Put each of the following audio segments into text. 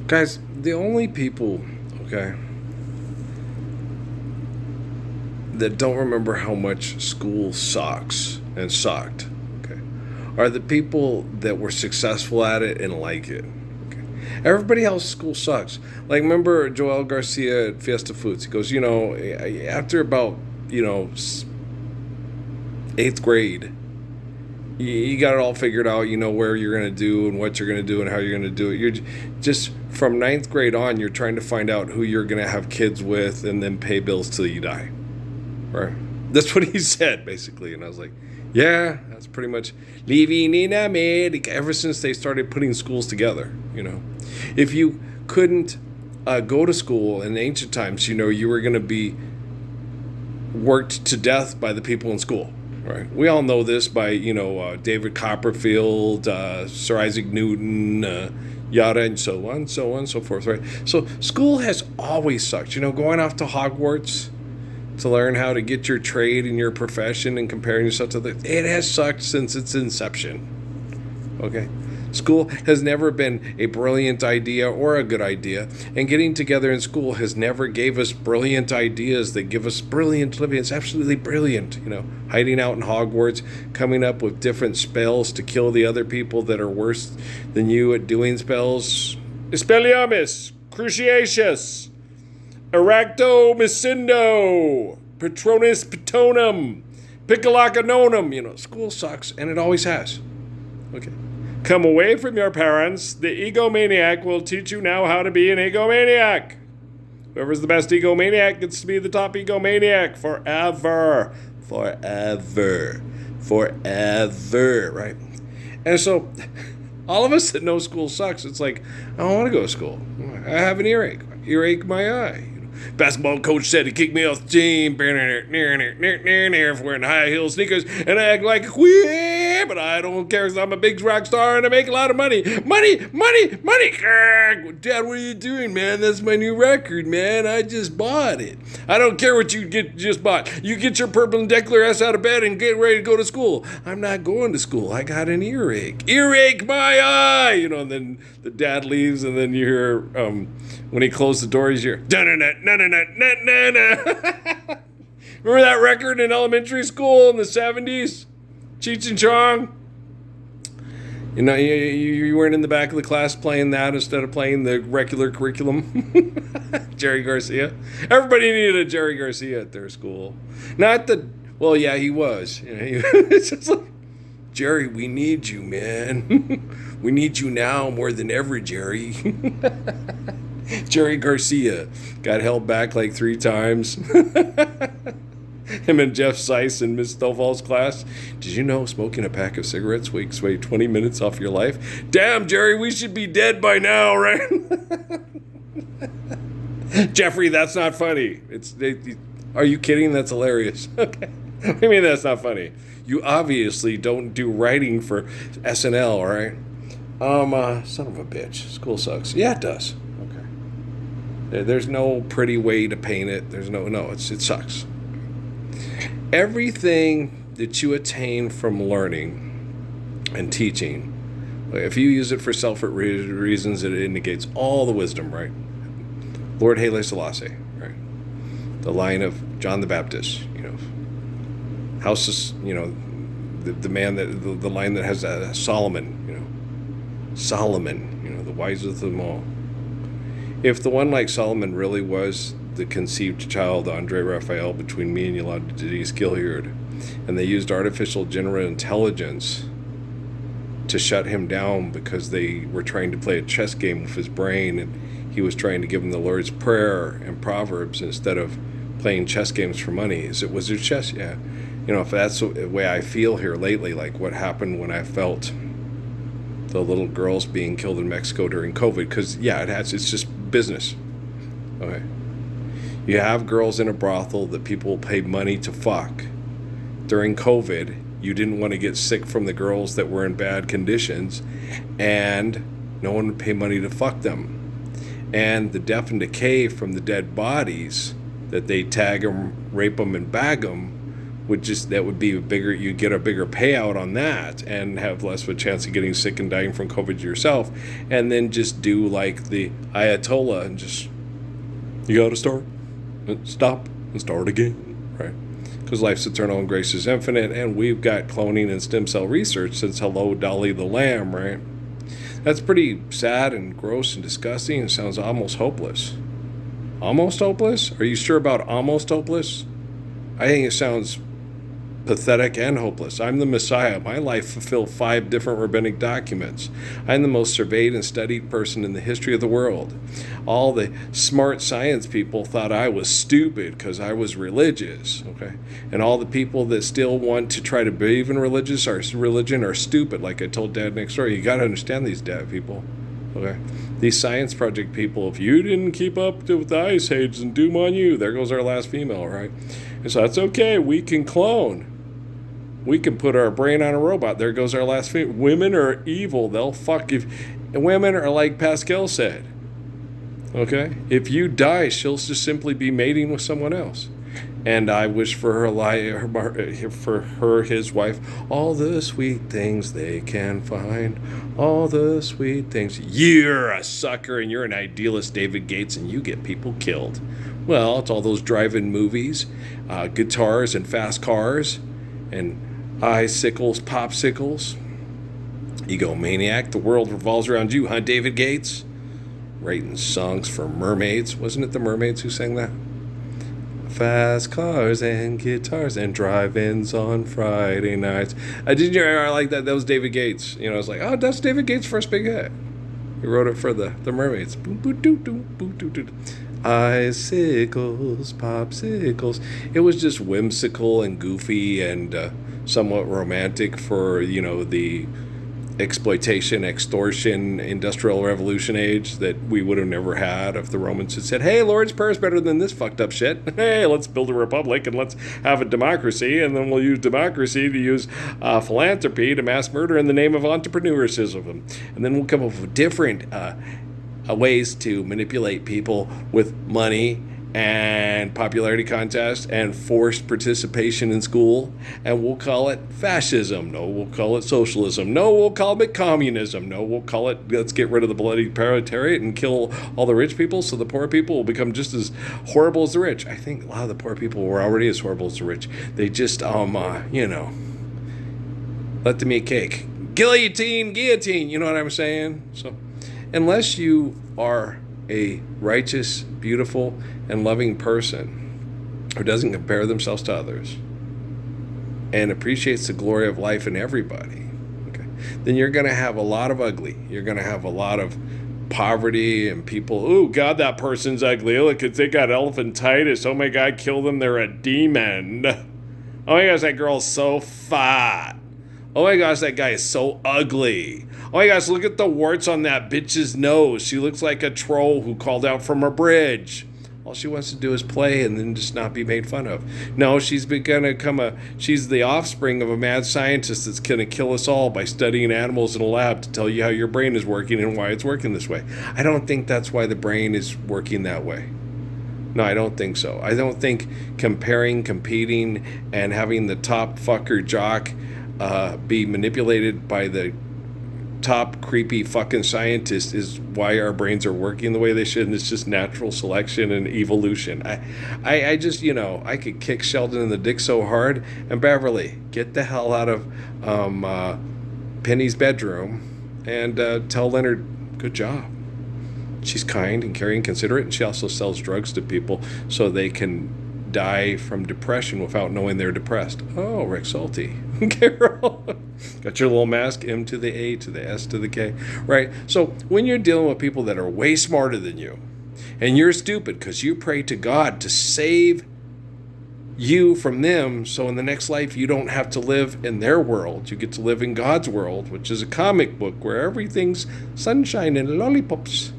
Guys, the only people, okay, that don't remember how much school sucks and sucked, okay, are the people that were successful at it and like it. Okay. Everybody else school sucks. Like, remember Joel Garcia at Fiesta Foods? He goes, after about, eighth grade, you got it all figured out. You know where you're going to do and what you're going to do and how you're going to do it. You're just from ninth grade on, you're trying to find out who you're going to have kids with and then pay bills till you die. Right? That's what he said, basically. And I was like, yeah, that's pretty much leaving in America ever since they started putting schools together. If you couldn't go to school in ancient times, you were going to be worked to death by the people in school. Right. We all know this by, David Copperfield, Sir Isaac Newton, yada, and so on, so on, so forth, right? So school has always sucked. Going off to Hogwarts to learn how to get your trade and your profession and comparing yourself to it has sucked since its inception. Okay? School has never been a brilliant idea or a good idea, and getting together in school has never gave us brilliant ideas that give us brilliant living. It's absolutely brilliant, hiding out in Hogwarts, coming up with different spells to kill the other people that are worse than you at doing spells. Expelliarmus, Cruciatus, Aractomycindo, Patronus Patonum, Piccolacanonum. School sucks, and it always has. Okay. Come away from your parents. The egomaniac will teach you now how to be an egomaniac. Whoever's the best egomaniac gets to be the top egomaniac forever. Forever. Forever, right? And so, all of us that know school sucks, it's like, I don't want to go to school. I have an earache. Earache my eye. Basketball coach said he kicked me off the team for wearing high heel sneakers, and I act like a queer, but I don't care because I'm a big rock star and I make a lot of money. Money! Dad, what are you doing, man? That's my new record, man. I just bought it. I don't care what you just bought. You get your perpendicular ass out of bed and get ready to go to school. I'm not going to school. I got an earache. Earache my eye! And then the dad leaves, and then you hear, when he closed the door, you hear, na-na-na-na. Remember that record in elementary school in the 70s? Cheech and Chong? You weren't in the back of the class playing that instead of playing the regular curriculum. Jerry Garcia. Everybody needed a Jerry Garcia at their school. Well, yeah, he was. It's just like, Jerry, we need you, man. We need you now more than ever, Jerry. Jerry Garcia got held back like 3 times. Him and Jeff Seiss in Miss Stovall's class. Did you know smoking a pack of cigarettes takes away 20 minutes off your life? Damn, Jerry, we should be dead by now, right? Jeffrey, that's not funny. Are you kidding? That's hilarious. Okay. What do you mean that's not funny? You obviously don't do writing for SNL, right? Son of a bitch. School sucks. Yeah, it does. There's no pretty way to paint it. It sucks. Everything that you attain from learning and teaching, if you use it for selfish reasons, it indicates all the wisdom, right? Lord Haile Selassie, right? The line of John the Baptist, houses, the man the line that has Solomon, Solomon, the wisest of them all. If the one like Solomon really was the conceived child, Andre Raphael, between me and Yolanda Denise Gilliard, and they used artificial general intelligence to shut him down because they were trying to play a chess game with his brain, and he was trying to give him the Lord's Prayer and Proverbs instead of playing chess games for money. Is it wizard chess? Yeah. If that's the way I feel here lately, like what happened when I felt the little girls being killed in Mexico during COVID, because it's just business. Okay. You have girls in a brothel that people pay money to fuck. During COVID, you didn't want to get sick from the girls that were in bad conditions, and no one would pay money to fuck them. And the death and decay from the dead bodies that they tag them, rape them, and bag them that would be bigger. You get a bigger payout on that and have less of a chance of getting sick and dying from COVID yourself. And then just do like the Ayatollah and just, you got to start and stop and start again, right? Because life's eternal and grace is infinite, and we've got cloning and stem cell research since hello Dolly the Lamb, right? That's pretty sad and gross and disgusting. It sounds almost hopeless. Almost hopeless? Are you sure about almost hopeless? I think it sounds pathetic and hopeless. I'm the Messiah. My life fulfilled 5 different rabbinic documents. I'm the most surveyed and studied person in the history of the world. All the smart science people thought I was stupid because I was religious, okay? And all the people that still want to try to believe in religion are stupid, like I told Dad next door. You got to understand these dad people, okay? These science project people, if you didn't keep up with the Ice Age, then doom on you. There goes our last female, right? And so that's okay. We can clone. We can put our brain on a robot. There goes our last female. Women are evil. They'll fuck if. Women are like Pascal said. Okay? If you die, she'll just simply be mating with someone else. And I wish for his wife, all the sweet things they can find. All the sweet things. You're a sucker and you're an idealist, David Gates, and you get people killed. Well, it's all those drive-in movies, guitars and fast cars, and icicles, popsicles. Egomaniac, the world revolves around you, huh, David Gates? Writing songs for mermaids. Wasn't it the mermaids who sang that? Fast cars and guitars and drive-ins on Friday nights. Didn't you I like that? That was David Gates. You know, I was like, oh, that's David Gates' first big hit. He wrote it for the mermaids. Icicles, popsicles. It was just whimsical and goofy and somewhat romantic for, you know, the exploitation, extortion, industrial revolution age that we would have never had if the Romans had said, hey, Lord's Prayer is better than this fucked up shit. Hey, let's build a republic and let's have a democracy, and then we'll use democracy to use philanthropy to mass murder in the name of entrepreneurship. And then we'll come up with different ways to manipulate people with money and popularity contests and forced participation in school, and we'll call it fascism. No, we'll call it socialism. No, we'll call it communism. No, we'll call it let's get rid of the bloody proletariat and kill all the rich people so the poor people will become just as horrible as the rich. I think a lot of the poor people were already as horrible as the rich. They just you know, let them eat cake. Guillotine, you know what I'm saying? So unless you are a righteous, beautiful, and loving person who doesn't compare themselves to others and appreciates the glory of life in everybody, okay, then you're going to have a lot of ugly. You're going to have a lot of poverty and people, oh, God, that person's ugly. Look, they got elephantitis. Oh, my God, kill them. They're a demon. Oh, my gosh, that girl's so fat. Oh, my gosh, that guy is so ugly. Oh my gosh, look at the warts on that bitch's nose. She looks like a troll who called out from a bridge. All she wants to do is play and then just not be made fun of. No, she's the offspring of a mad scientist that's going to kill us all by studying animals in a lab to tell you how your brain is working and why it's working this way. I don't think that's why the brain is working that way. No, I don't think so. I don't think comparing, competing, and having the top fucker jock be manipulated by the top creepy fucking scientist is why our brains are working the way they should, and it's just natural selection and evolution. I just, you know, I could kick Sheldon in the dick so hard. And Beverly, get the hell out of Penny's bedroom and tell Leonard, good job. She's kind and caring, considerate, and she also sells drugs to people so they can die from depression without knowing they're depressed. Oh, Rick Salty. Carol. Got your little mask, M to the A to the S to the K. Right? So when you're dealing with people that are way smarter than you, and you're stupid because you pray to God to save you from them, so in the next life you don't have to live in their world. You get to live in God's world, which is a comic book where everything's sunshine and lollipops,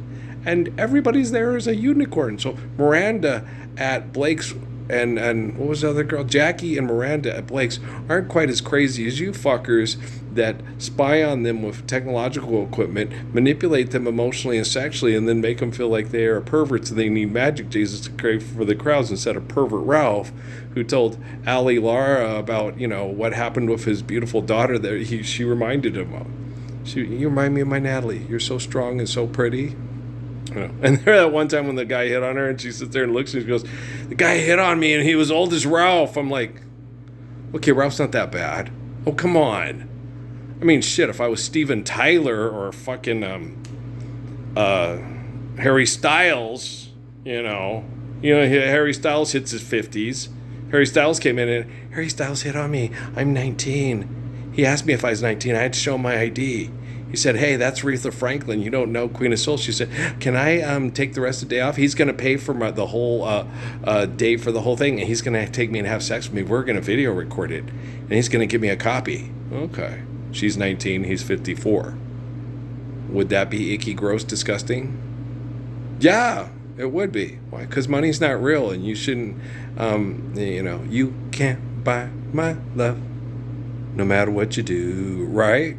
and everybody's there as a unicorn. So Miranda at Blake's and what was the other girl? Jackie and Miranda at Blake's aren't quite as crazy as you fuckers that spy on them with technological equipment, manipulate them emotionally and sexually, and then make them feel like they are perverts and they need magic Jesus to crave for the crowds instead of pervert Ralph, who told Ali Lara about, what happened with his beautiful daughter that she reminded him of. You remind me of my Natalie. You're so strong and so pretty. And there that one time when the guy hit on her and she sits there and looks and she goes, the guy hit on me and he was old as Ralph. I'm like, okay, Ralph's not that bad. Oh, come on. I mean, shit, if I was Steven Tyler or fucking Harry Styles, Harry Styles hits his 50s. Harry Styles came in and Harry Styles hit on me. I'm 19. He asked me if I was 19. I had to show him my ID. He said, hey, that's Aretha Franklin. You don't know Queen of Soul. She said, can I take the rest of the day off? He's going to pay for the whole day for the whole thing, and he's going to take me and have sex with me. We're going to video record it, and he's going to give me a copy. Okay. She's 19. He's 54. Would that be icky, gross, disgusting? Yeah, it would be. Why? Because money's not real, and you shouldn't, you can't buy my love no matter what you do, right?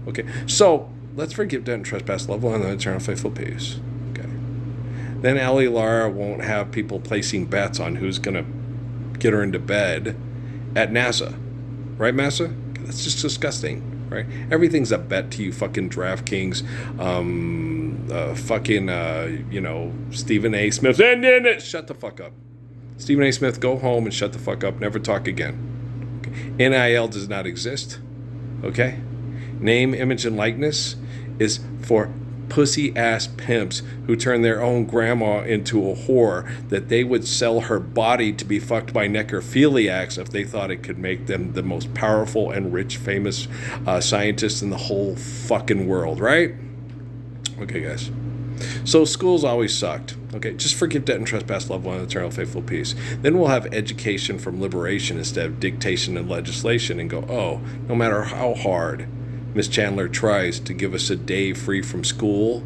Okay, so let's forgive, debt, and trespass, love, and the eternal faithful peace. Okay. Then Ali Lara won't have people placing bets on who's going to get her into bed at NASA. Right, Massa? Okay, that's just disgusting, right? Everything's a bet to you fucking DraftKings, Stephen A. Smith. Shut the fuck up. Stephen A. Smith, go home and shut the fuck up. Never talk again. Okay. NIL does not exist. Okay? Name, image, and likeness is for pussy-ass pimps who turn their own grandma into a whore that they would sell her body to be fucked by necrophiliacs if they thought it could make them the most powerful and rich, famous scientists in the whole fucking world, right? Okay, guys. So schools always sucked. Okay, just forgive, debt, and trespass, love, one, and eternal faithful peace. Then we'll have education from liberation instead of dictation and legislation and go, oh, no matter how hard Miss Chandler tries to give us a day free from school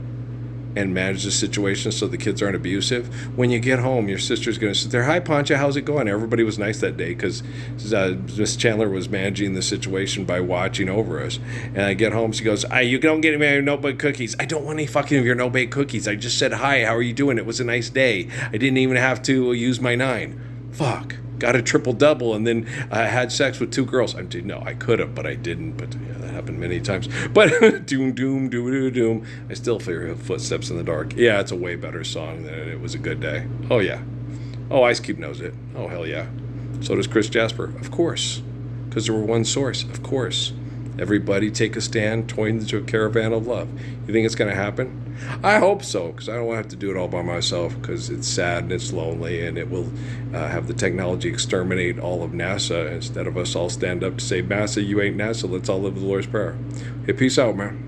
and manage the situation so the kids aren't abusive, when you get home, your sister's going to sit there, hi, Pancha, how's it going? Everybody was nice that day because Miss Chandler was managing the situation by watching over us. And I get home, she goes, you don't get any no-bake cookies. I don't want any fucking of your no-bake cookies. I just said, hi, how are you doing? It was a nice day. I didn't even have to use my 9. Fuck. Got a triple-double and then had sex with 2 girls. No, I could have, but I didn't. But yeah, that happened many times. But doom, doom, doom, doom. I still hear footsteps in the dark. Yeah, it's a way better song than It Was a Good Day. Oh, yeah. Oh, Ice Cube knows it. Oh, hell yeah. So does Chris Jasper. Of course. Because there were one source. Of course. Everybody take a stand, join into a caravan of love. You think it's going to happen? I hope so, because I don't want to have to do it all by myself, because it's sad and it's lonely, and it will have the technology exterminate all of NASA instead of us all stand up to say, NASA, you ain't NASA, let's all live the Lord's Prayer. Okay, peace out, man.